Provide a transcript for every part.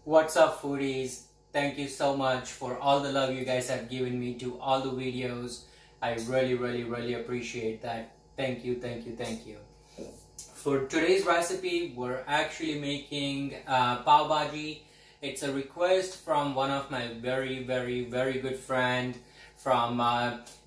What's up, foodies? Thank you so much for all the love you guys have given me to all the videos. I really appreciate that. Thank you. For today's recipe, we're actually making pav bhaji. It's a request from one of my very good friend from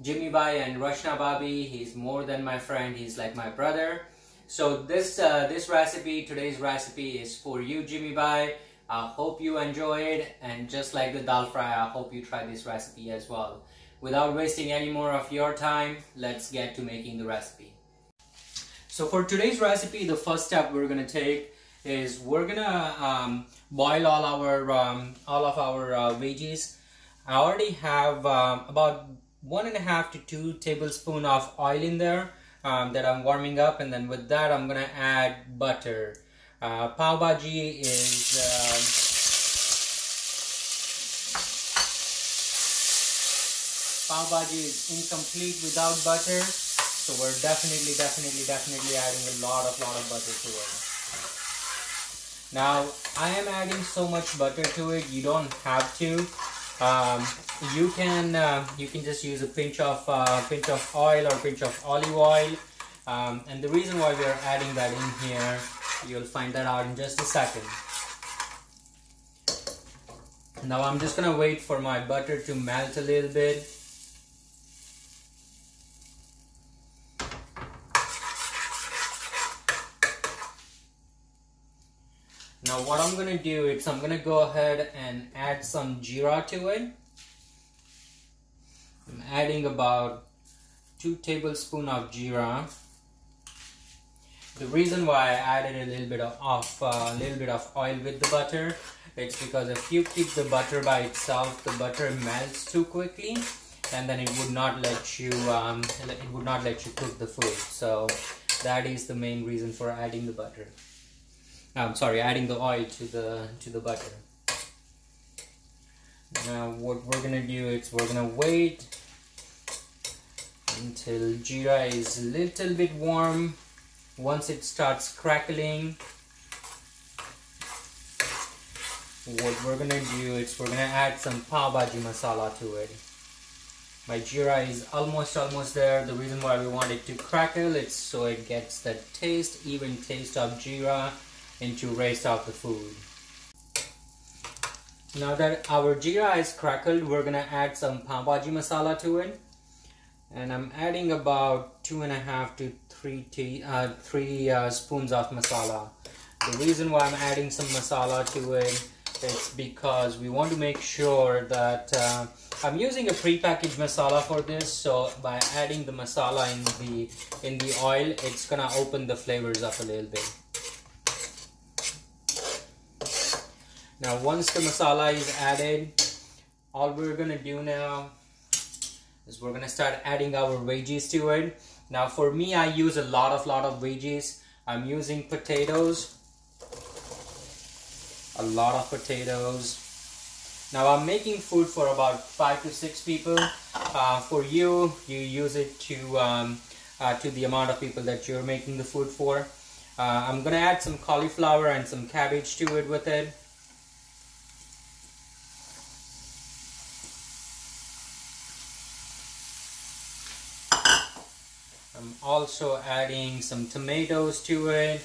Jimmy Bhai and Rashna Bhabi. He's more than my friend, he's like my brother. So this today's recipe is for you, Jimmy Bhai. I hope you enjoy it, and just like the dal fry, I hope you try this recipe as well. Without wasting any more of your time, let's get to making the recipe. So for today's recipe, the first step we're gonna take is we're gonna boil all of our veggies. I already have about 1.5 to 2 tablespoons of oil in there that I'm warming up, and then with that I'm gonna add butter. Pav bhaji is incomplete without butter, so we're definitely adding a lot of butter to it. Now I am adding so much butter to it, you don't have to. You can just use a pinch of oil or pinch of olive oil, and the reason why we are adding that in here, you'll find that out in just a second. Now I'm just gonna wait for my butter to melt a little bit. Now what I'm gonna do is I'm gonna go ahead and add some jeera to it. I'm adding about 2 tablespoons of jeera. The reason why I added a little bit of oil with the butter, it's because if you keep the butter by itself, the butter melts too quickly, and then it would not let you cook the food. So that is the main reason for adding the butter. I'm sorry, adding the oil to the butter. Now what we're gonna do is we're gonna wait until jeera is a little bit warm. Once it starts crackling, what we're gonna do is we're gonna add some pav bhaji masala to it. My jeera is almost there. The reason why we want it to crackle, it's so it gets that even taste of jeera into rest of the food. Now that our jeera is crackled, we're gonna add some pav bhaji masala to it, and I'm adding about 2.5 to 3 spoons of masala. The reason why I'm adding some masala to it is because we want to make sure that I'm using a pre-packaged masala for this. So by adding the masala in the oil, it's gonna open the flavors up a little bit. Now once the masala is added, all we're gonna do now is we're gonna start adding our veggies to it. Now for me, I use a lot of veggies. I'm using potatoes, a lot of potatoes. Now I'm making food for about 5 to 6 people. For you use it to the amount of people that you're making the food for. I'm gonna add some cauliflower and some cabbage to it with it. I'm also adding some tomatoes to it.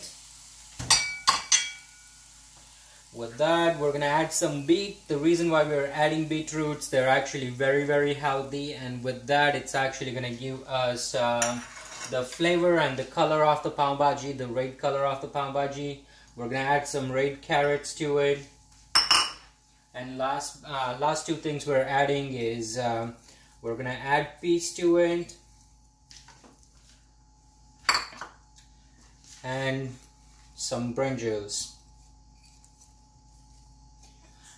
With that, we're gonna add some beet. The reason why we're adding beetroots, they're actually very healthy, and with that, it's actually gonna give us the flavor and the color of the pav bhaji, the red color of the pav bhaji. We're gonna add some red carrots to it. And last 2 things we're adding is we're gonna add peas to it, and some brinjals.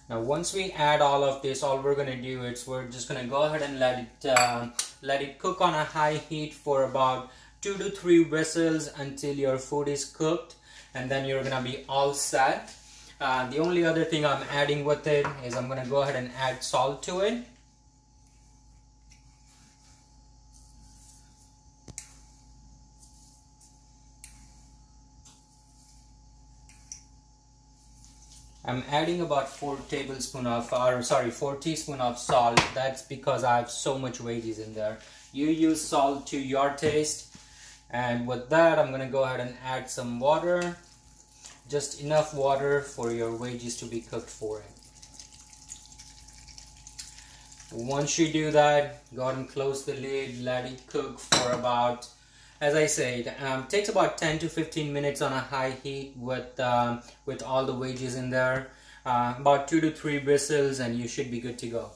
Now once we add all of this, all we're gonna do is we're just gonna go ahead and let it cook on a high heat for about 2 to 3 whistles until your food is cooked, and then you're gonna be all set. The only other thing I'm adding with it is I'm gonna go ahead and add salt to it. I'm adding about 4 teaspoons of salt. That's because I have so much veggies in there. You use salt to your taste. And with that, I'm gonna go ahead and add some water. Just enough water for your veggies to be cooked for it. Once you do that, go ahead and close the lid, let it cook for about, as I said, takes about 10 to 15 minutes on a high heat with all the veggies in there. About 2 to 3 whistles and you should be good to go.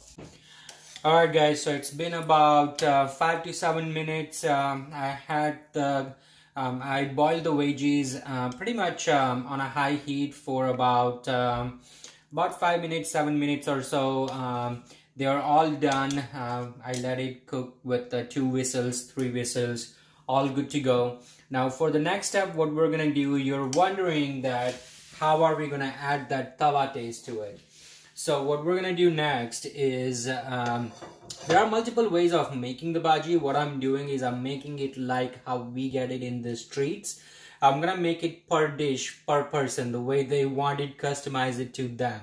Alright guys, so it's been about 5 to 7 minutes. I boiled the veggies pretty much on a high heat for about 5 minutes, 7 minutes or so. They are all done. I let it cook with 2 whistles, 3 whistles, all good to go. Now for the next step, what we're gonna do, you're wondering that how are we gonna add that tawa taste to it. So what we're gonna do next is, there are multiple ways of making the bhaji. What I'm doing is I'm making it like how we get it in the streets. I'm gonna make it per dish, per person, the way they want it, customize it to them.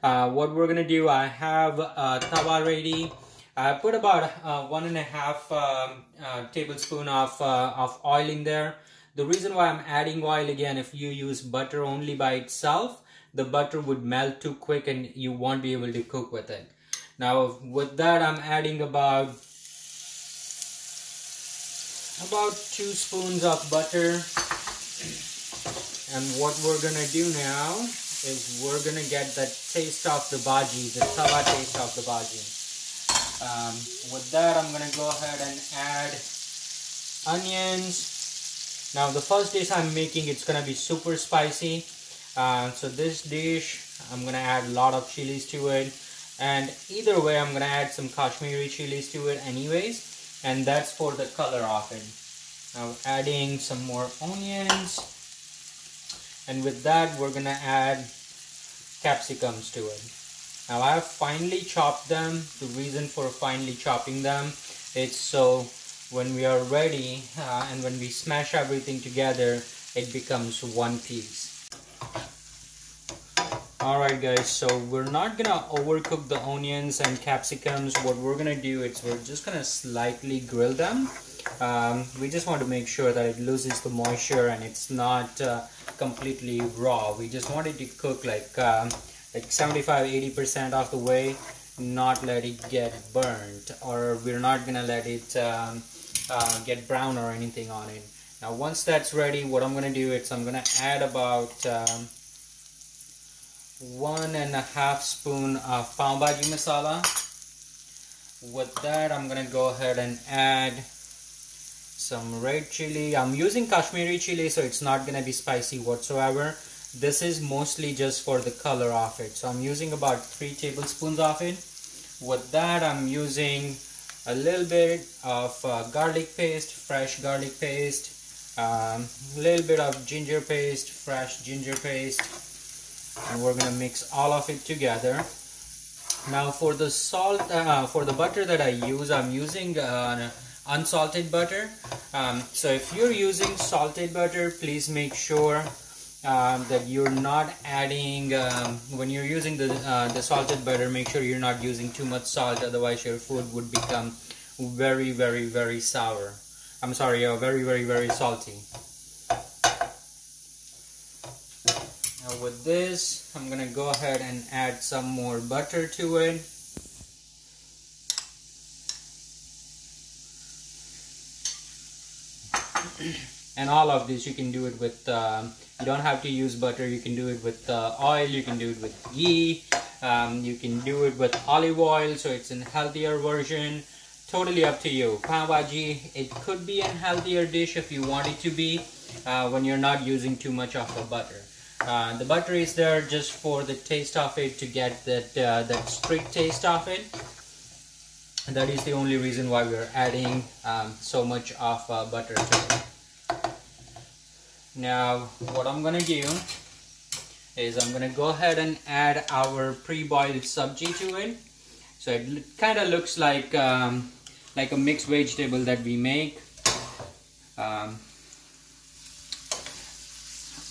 What we're gonna do, I have a tawa ready. I put about 1.5 tablespoon of oil in there. The reason why I'm adding oil, again, if you use butter only by itself, the butter would melt too quick and you won't be able to cook with it. Now with that, I'm adding about 2 spoons of butter. And what we're gonna do now is we're gonna get that taste of the bhaji, the tawa taste of the bhaji. With that, I'm gonna go ahead and add onions. Now the first dish I'm making, it's gonna be super spicy. So this dish, I'm gonna add a lot of chilies to it. And either way, I'm gonna add some Kashmiri chilies to it anyways. And that's for the color of it. Now adding some more onions. And with that, we're gonna add capsicums to it. Now I have finely chopped them. The reason for finely chopping them, it's so when we are ready and when we smash everything together, it becomes one piece. Alright guys, so we're not gonna overcook the onions and capsicums. What we're gonna do is we're just gonna slightly grill them. We just want to make sure that it loses the moisture and it's not completely raw. We just want it to cook like 75-80% of the way, not let it get burnt, or we're not gonna let it get brown or anything on it. Now once that's ready, what I'm gonna do is I'm gonna add about 1.5 spoon of pav bhaji masala. With that, I'm gonna go ahead and add some red chili. I'm using Kashmiri chili, so it's not gonna be spicy whatsoever. This is mostly just for the color of it. So I'm using about 3 tablespoons of it. With that, I'm using a little bit of garlic paste, fresh garlic paste, a little bit of ginger paste, fresh ginger paste, and we're gonna mix all of it together. Now for the salt, for the butter that I use, I'm using unsalted butter. So if you're using salted butter, please make sure that you're not adding, when you're using the salted butter, make sure you're not using too much salt, otherwise your food would become very, very, very sour. I'm sorry, very, very, very salty. Now with this, I'm gonna go ahead and add some more butter to it. And all of this, you can do it with, you don't have to use butter, you can do it with oil, you can do it with ghee, you can do it with olive oil, so it's a healthier version. Totally up to you. Pav bhaji, it could be a healthier dish if you want it to be, when you're not using too much of a butter. The butter is there just for the taste of it, to get that strict taste of it. That is the only reason why we're adding so much of butter to it. Now what I'm gonna do is I'm gonna go ahead and add our pre-boiled sabji to it. So it kind of looks like a mixed vegetable that we make.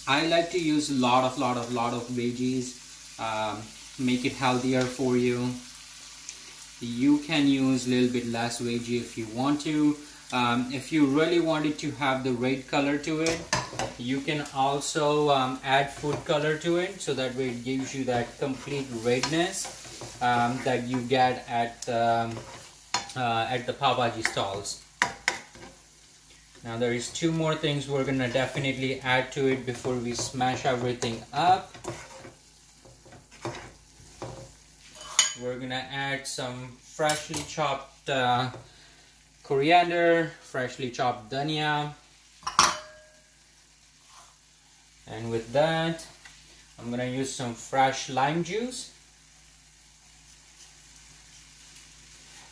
I like to use a lot of veggies. make it healthier for you. You can use a little bit less veggie if you want to. If you really wanted to have the red color to it, you can also add food color to it, so that way it gives you that complete redness that you get at the pav bhaji stalls. Now there is two more things we're gonna definitely add to it before we smash everything up. We're gonna add some freshly chopped coriander, freshly chopped dhania, and with that I'm gonna use some fresh lime juice.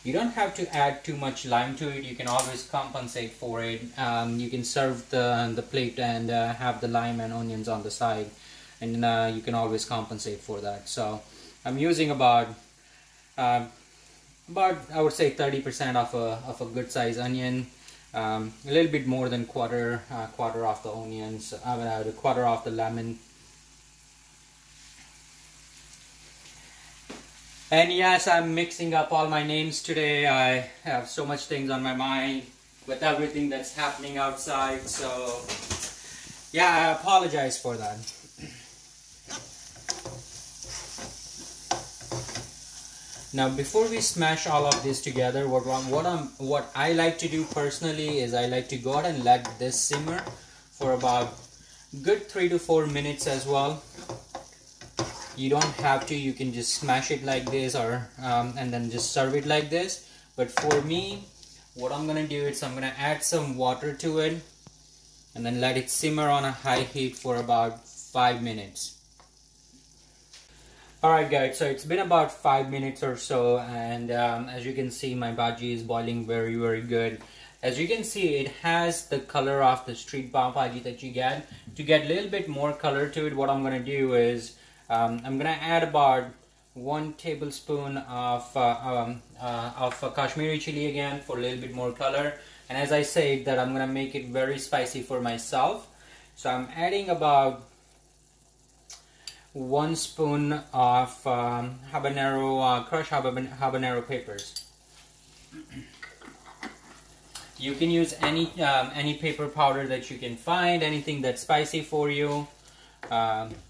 You don't have to add too much lime to it, you can always compensate for it. You can serve the plate and have the lime and onions on the side, and you can always compensate for that. So I'm using about I would say 30% of a good size onion, a little bit more than quarter of the onions, a quarter of the lemon. And yes, I'm mixing up all my names today. I have so much things on my mind with everything that's happening outside, so yeah, I apologize for that. Now before we smash all of this together, what I like to do personally is I like to go ahead and let this simmer for about good 3 to 4 minutes as well. You don't have to, you can just smash it like this, or and then just serve it like this. But for me, what I'm gonna do is I'm gonna add some water to it and then let it simmer on a high heat for about 5 minutes. Alright guys, so it's been about 5 minutes or so, and as you can see, my bhaji is boiling very good. As you can see, it has the color of the street pav bhaji that you get. To get a little bit more color to it, what I'm gonna do is I'm gonna add about 1 tablespoon of Kashmiri chili again for a little bit more color. And as I said, that I'm gonna make it very spicy for myself, so I'm adding about 1 spoon of crushed habanero peppers. You can use any pepper powder that you can find, anything that's spicy for you.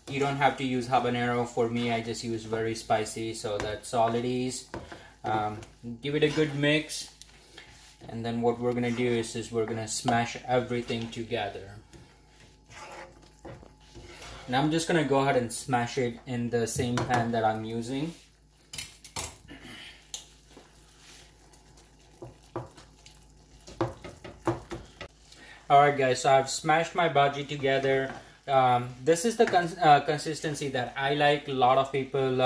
You don't have to use habanero. For me, I just use very spicy, so that's all it is. Give it a good mix, and then what we're gonna do is we're gonna smash everything together. And I'm just gonna go ahead and smash it in the same pan that I'm using. Alright guys, so I've smashed my bhaji together. This is the consistency that I like. A lot of people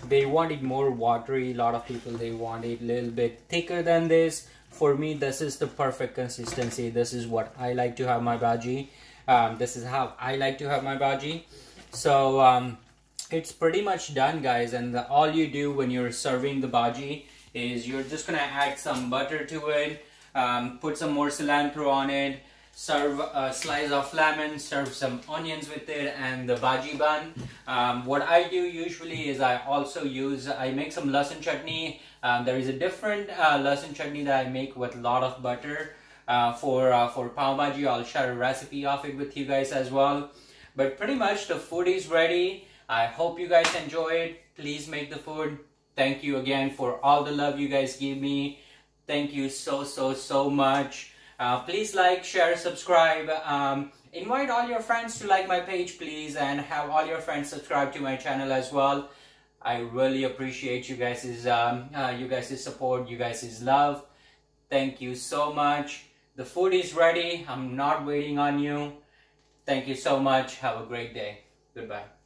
they want it more watery. A lot of people, they want it a little bit thicker than this. For me, this is the perfect consistency. This is what I like to have my bhaji. This is how I like to have my bhaji. So it's pretty much done guys, and all you do when you're serving the bhaji is you're just gonna add some butter to it, put some more cilantro on it, serve a slice of lemon, serve some onions with it, and the bhaji bun. What I do usually is I make some lasan chutney. There is a different lasan chutney that I make with a lot of butter for pav bhaji. I'll share a recipe of it with you guys as well. But pretty much the food is ready. I hope you guys enjoy it. Please make the food. Thank you again for all the love you guys give me. Thank you so much. Please like, share, subscribe. Invite all your friends to like my page, please, and have all your friends subscribe to my channel as well. I really appreciate you guys' support, you guys' love. Thank you so much. The food is ready. I'm not waiting on you. Thank you so much. Have a great day. Goodbye.